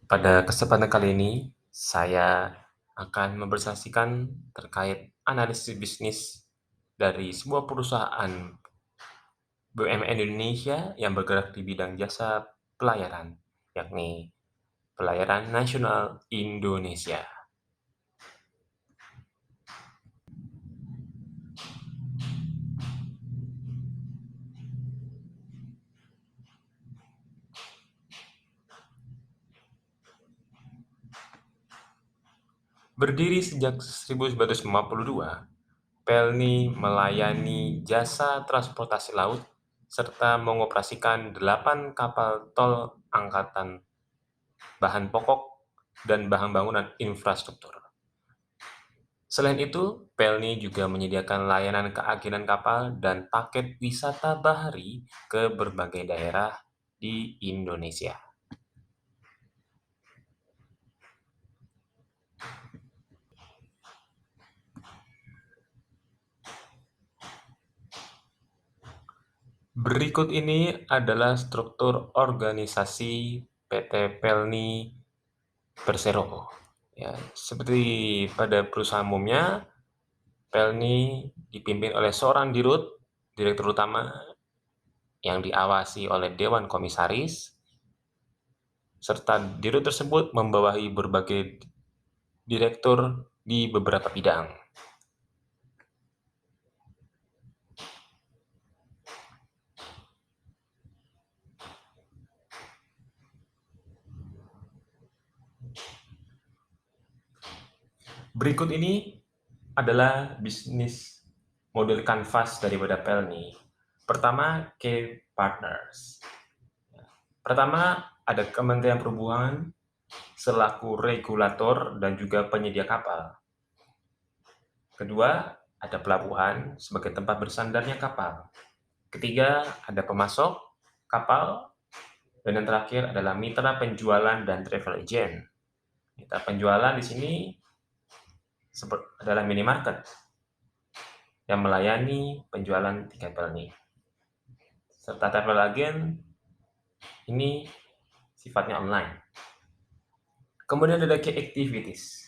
Pada kesempatan kali ini, saya akan mempresentasikan terkait analisis bisnis dari sebuah perusahaan BUMN Indonesia yang bergerak di bidang jasa pelayaran, yakni Pelayaran Nasional Indonesia. Berdiri sejak 1952, Pelni melayani jasa transportasi laut serta mengoperasikan 8 kapal tol angkatan bahan pokok dan bahan bangunan infrastruktur. Selain itu, Pelni juga menyediakan layanan keaginan kapal dan paket wisata bahari ke berbagai daerah di Indonesia. Berikut ini adalah struktur organisasi PT Pelni Persero. Ya, seperti pada perusahaan umumnya, Pelni dipimpin oleh seorang dirut, direktur utama, yang diawasi oleh Dewan Komisaris, serta dirut tersebut membawahi berbagai direktur di beberapa bidang. Berikut ini adalah bisnis model kanvas daripada Pelni. Pertama, key partners. Pertama, ada Kementerian Perhubungan selaku regulator dan juga penyedia kapal. Kedua, ada pelabuhan sebagai tempat bersandarnya kapal. Ketiga, ada pemasok kapal. Dan yang terakhir adalah mitra penjualan dan travel agent. Mitra penjualan di sini adalah minimarket yang melayani penjualan tiket Pelni. Serta travel agent ini sifatnya online. Kemudian ada key activities.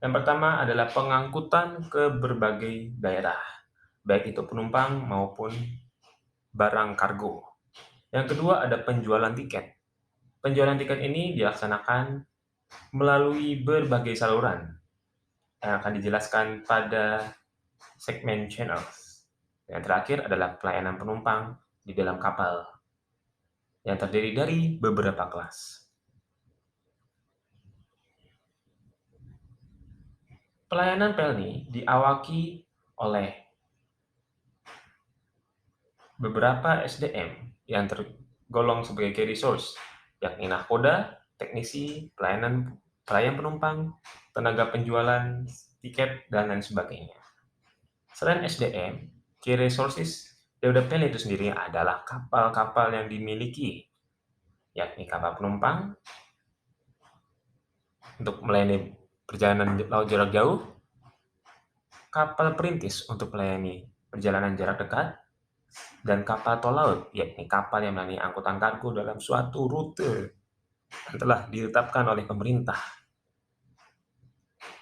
Yang pertama adalah pengangkutan ke berbagai daerah, baik itu penumpang maupun barang kargo. Yang kedua ada penjualan tiket. Penjualan tiket ini dilaksanakan melalui berbagai saluran yang akan dijelaskan pada segmen channels. Yang terakhir adalah pelayanan penumpang di dalam kapal yang terdiri dari beberapa kelas. Pelayanan Pelni diawaki oleh beberapa SDM yang tergolong sebagai key resource, yakni nahkoda, teknisi, pelayan penumpang, tenaga penjualan tiket, dan lain sebagainya. Selain SDM, key resources daripada Pelni itu sendiri adalah kapal-kapal yang dimiliki, yakni kapal penumpang untuk melayani perjalanan laut jarak jauh, kapal perintis untuk melayani perjalanan jarak dekat, dan kapal tol laut, yakni kapal yang melayani angkutan kargo dalam suatu rute yang telah ditetapkan oleh pemerintah.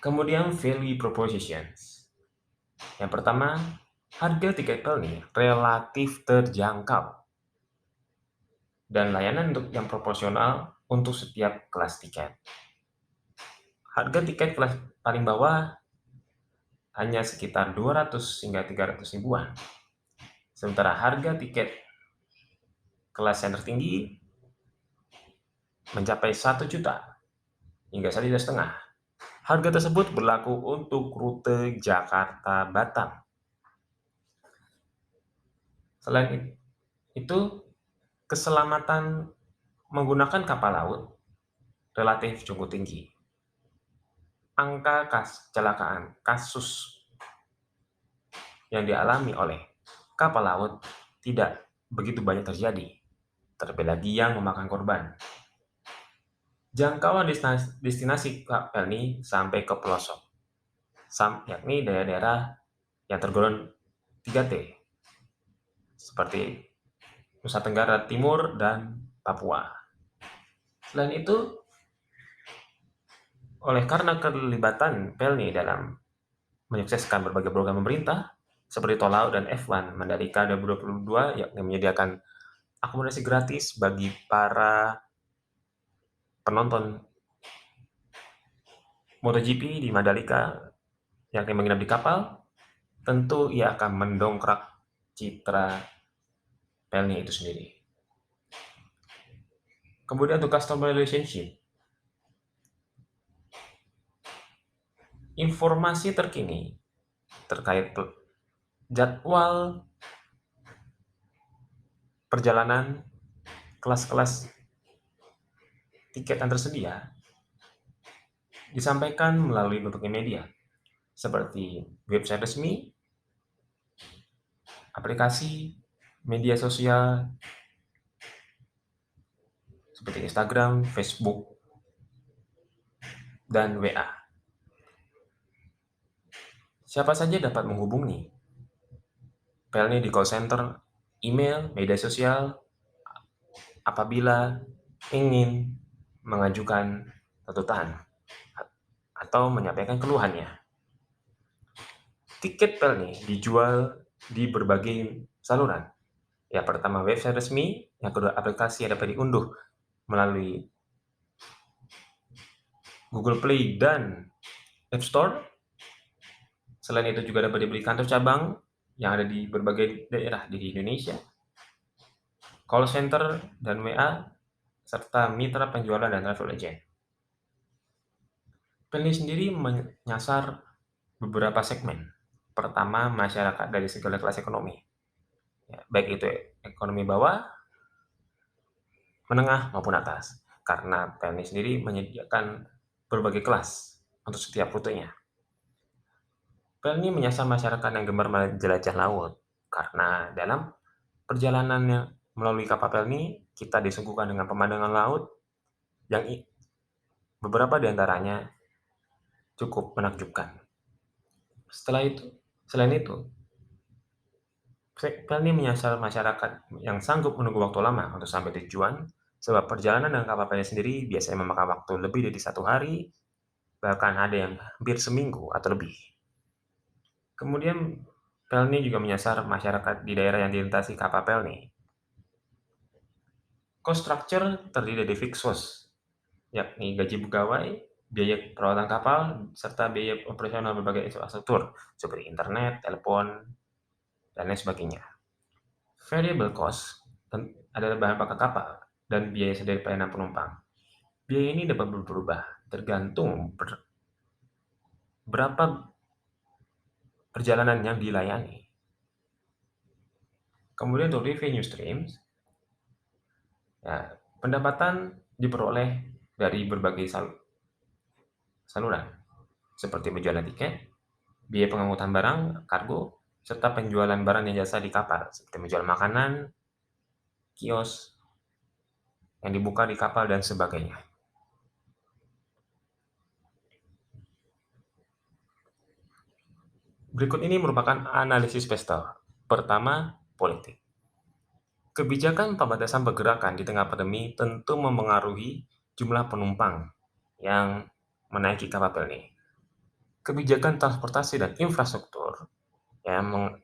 Kemudian value propositions. Yang pertama, harga tiket Pelni relatif terjangkau dan layanan yang proporsional untuk setiap kelas tiket. Harga tiket kelas paling bawah hanya sekitar 200 hingga 300 ribuan. Sementara harga tiket kelas yang tertinggi mencapai 1 juta hingga 1,5 juta. Harga tersebut berlaku untuk rute Jakarta-Batam. Selain itu, keselamatan menggunakan kapal laut relatif cukup tinggi. Angka kecelakaan kasus yang dialami oleh kapal laut tidak begitu banyak terjadi, terlebih lagi yang memakan korban. Jangkauan destinasi Pelni sampai ke pelosok, yakni daerah-daerah yang tergolong 3T, seperti Nusa Tenggara Timur dan Papua. Selain itu, Oleh karena keterlibatan Pelni dalam menyukseskan berbagai program pemerintah, seperti Tol Laut dan F1 Mandalika 2022 yang menyediakan akomodasi gratis bagi para penonton MotoGP di Mandalika yang akan menginap di kapal, tentu ia akan mendongkrak citra Pelni itu sendiri. Kemudian untuk customer relationship, informasi terkini terkait jadwal perjalanan kelas-kelas tiket yang tersedia disampaikan melalui berbagai media seperti website resmi, aplikasi, media sosial seperti Instagram, Facebook, dan WA. Siapa saja dapat menghubungi Pelni di call center, email, media sosial apabila ingin mengajukan tuntutan atau menyampaikan keluhannya. Tiket Pelni dijual di berbagai saluran. Yang pertama website resmi, yang kedua aplikasi yang dapat diunduh melalui Google Play dan App Store. Selain itu juga dapat dibeli kantor cabang yang ada di berbagai daerah di Indonesia, call center dan WA, serta mitra penjualan dan travel agent. Pelni sendiri menyasar beberapa segmen. Pertama, masyarakat dari segala kelas ekonomi, ya, baik itu ekonomi bawah, menengah, maupun atas. Karena Pelni sendiri menyediakan berbagai kelas untuk setiap rutenya. Pelni menyasar masyarakat yang gemar menjelajah laut, karena dalam perjalanannya melalui kapal Pelni, kita disuguhkan dengan pemandangan laut yang beberapa di antaranya cukup menakjubkan. Selain itu, Pelni menyasar masyarakat yang sanggup menunggu waktu lama untuk sampai tujuan, sebab perjalanan dengan kapal Pelni sendiri biasanya memakan waktu lebih dari 1 hari, bahkan ada yang hampir seminggu atau lebih. Kemudian, Pelni juga menyasar masyarakat di daerah yang dilintasi kapal Pelni. Cost structure terdiri dari fixed cost, yakni gaji pegawai, biaya perawatan kapal, serta biaya operasional berbagai infrastruktur seperti internet, telepon, dan lain sebagainya. Variable cost adalah bahan bakar kapal dan biaya sendiri pelayanan penumpang. Biaya ini dapat berubah tergantung berapa perjalanan yang dilayani. Kemudian untuk revenue streams, ya, pendapatan diperoleh dari berbagai saluran, seperti penjualan tiket, biaya pengangkutan barang, kargo, serta penjualan barang dan jasa di kapal, seperti menjual makanan, kios yang dibuka di kapal, dan sebagainya. Berikut ini merupakan analisis pesta. Pertama, politik. Kebijakan pembatasan pergerakan di tengah pandemi tentu mempengaruhi jumlah penumpang yang menaiki kapal Pelni. Kebijakan transportasi dan infrastruktur yang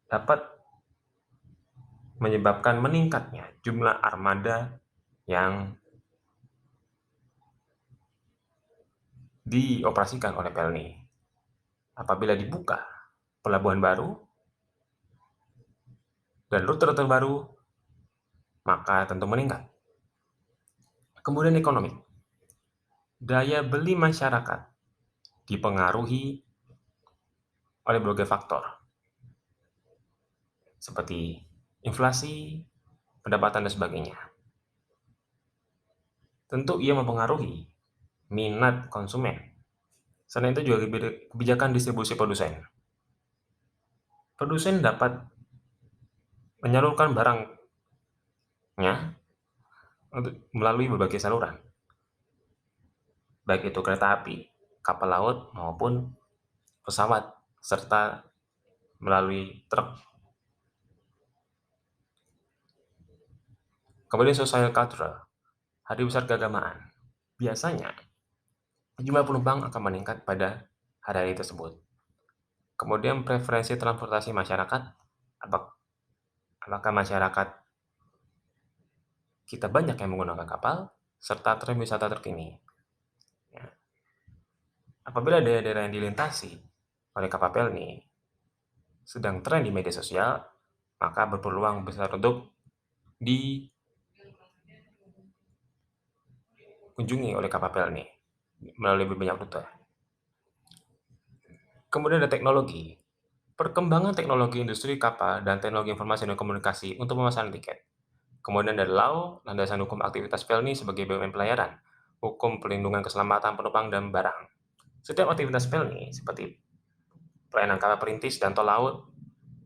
dapat menyebabkan meningkatnya jumlah armada yang dioperasikan oleh Pelni. Apabila dibuka pelabuhan baru dan rute-rute baru, maka tentu meningkat. Kemudian ekonomi. Daya beli masyarakat dipengaruhi oleh berbagai faktor, seperti inflasi, pendapatan, dan sebagainya. Tentu ia mempengaruhi minat konsumen. Selain itu juga kebijakan distribusi produsen. Produsen dapat menyalurkan barangnya melalui berbagai saluran, baik itu kereta api, kapal laut, maupun pesawat, serta melalui truk. Kemudian social cultural, hari besar keagamaan. Biasanya, jumlah penumpang akan meningkat pada hari-hari tersebut. Kemudian preferensi transportasi masyarakat, apakah masyarakat kita banyak yang menggunakan kapal, serta tren wisata terkini. Ya, apabila daerah-daerah yang dilintasi oleh kapal pelni sedang tren di media sosial, maka berpeluang besar untuk dikunjungi oleh kapal pelni melalui lebih banyak rute. Kemudian ada teknologi. Perkembangan teknologi industri kapal dan teknologi informasi dan komunikasi untuk pemesanan tiket. Kemudian ada LAW, landasan hukum aktivitas pelni sebagai BUMN pelayaran, hukum pelindungan keselamatan penumpang dan barang. Setiap aktivitas pelni seperti pelayanan kapal perintis dan tol laut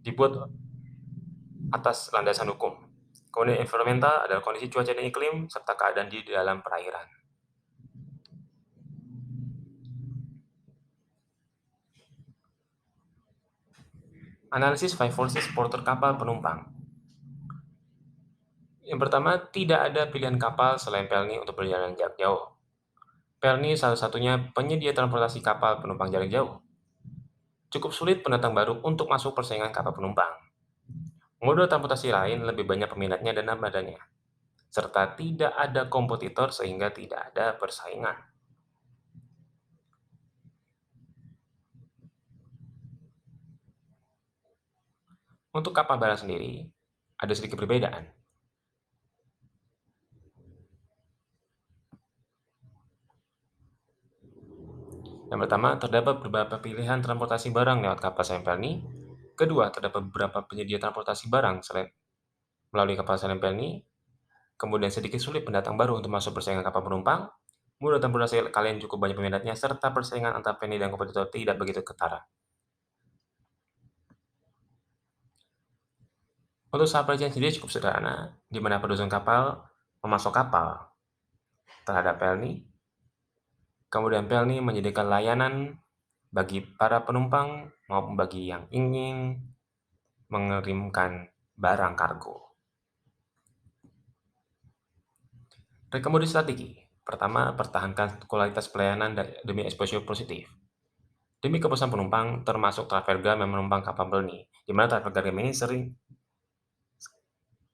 dibuat atas landasan hukum. Kemudian environmental adalah kondisi cuaca dan iklim serta keadaan di dalam perairan. Analisis five forces porter kapal penumpang. Yang pertama, tidak ada pilihan kapal selain pelni untuk perjalanan jarak jauh. Pelni satu-satunya penyedia transportasi kapal penumpang jarak jauh. Cukup sulit pendatang baru untuk masuk persaingan kapal penumpang. Moda transportasi lain lebih banyak peminatnya dan armadanya, serta tidak ada kompetitor sehingga tidak ada persaingan. Untuk kapal barang sendiri, ada sedikit perbedaan. Yang pertama, terdapat beberapa pilihan transportasi barang lewat kapal selain pelni. Kedua, terdapat beberapa penyedia transportasi barang selain melalui kapal selain pelni. Kemudian sedikit sulit pendatang baru untuk masuk persaingan kapal penumpang. Moda transportasi kalian cukup banyak peminatnya, serta persaingan antar pelni dan kompetitor tidak begitu ketara. Untuk supply chain sendiri cukup sederhana, di mana produsen kapal memasok kapal terhadap pelni. Kemudian pelni menyediakan layanan bagi para penumpang maupun bagi yang ingin mengirimkan barang kargo. Rekomendasi strategi. Pertama, pertahankan kualitas pelayanan demi exposure positif. Demi kepuasan penumpang, termasuk travel guide yang menumpang kapal pelni, di mana travel guide ini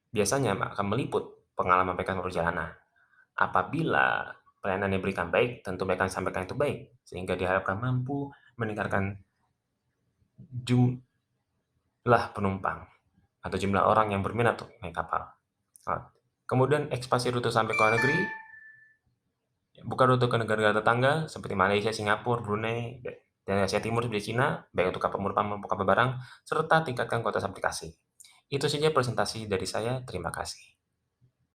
biasanya akan meliput pengalaman mereka perjalanan. Apabila pelayanan yang diberikan baik, tentu mereka akan sampaikan itu baik, sehingga diharapkan mampu meningkatkan jumlah penumpang atau jumlah orang yang berminat untuk naik kapal. Kemudian ekspansi rute sampai ke luar negeri, buka rute ke negara-negara tetangga seperti Malaysia, Singapura, Brunei, dan Asia Timur seperti Cina, baik untuk kapal penumpang maupun kapal barang, serta tingkatkan kualitas aplikasi. Itu saja presentasi dari saya. Terima kasih.